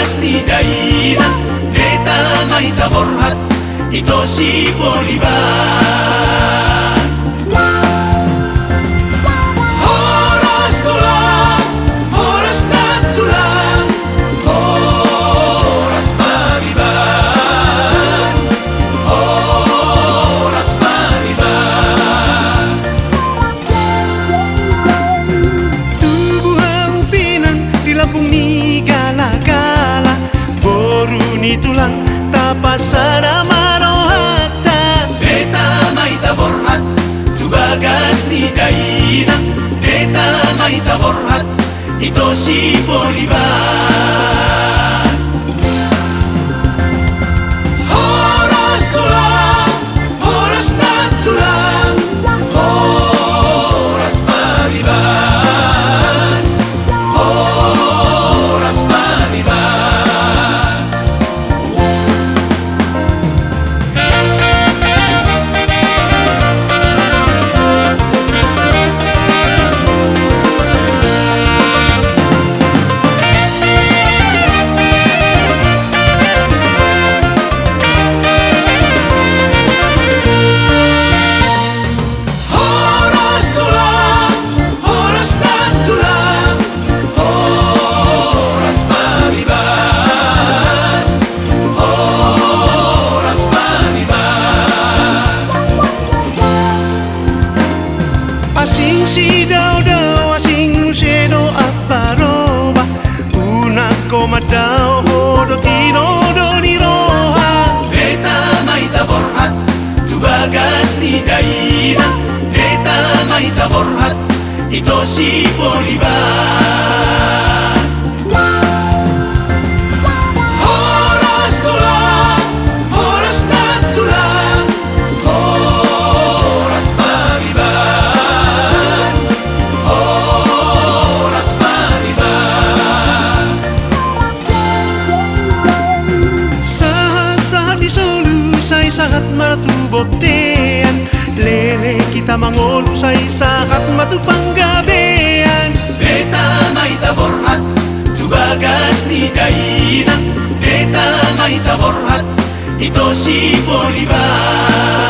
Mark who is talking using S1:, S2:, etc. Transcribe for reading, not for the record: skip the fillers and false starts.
S1: bagas ni daina neta mai taborhat ito si Bolivar. Horas tulang, horas na tulang, horas mariban, horas mariban.
S2: Tubuh upinan di Lampung ni gala-gala, boru ni tulang tapasana marohata.
S1: Neta mai taborhat, tu bagas ni daina neta mai taborhat ito si Bolivar. Horas tulang, horas na tulang, horas mariban, horas mariban. Horas tulang, horas na tulang, horas mariban, horas mariban.
S2: Asing si daw asing sedo at paroba, una komadaw hodo tinodo ni roha.
S1: Neta mai taborhat, tu bagas ni daina neta mai taborhat ito si Bolivar. Horas tulang, horas na tulang, horas mariban, horas mariban.
S2: Sahat di solusay sahat maratubotean, lele kita mangolusay sahat matupang gabean.
S1: Neta mai taborhat, tu bagas ni daina neta mai taborhat ito si Bolivar.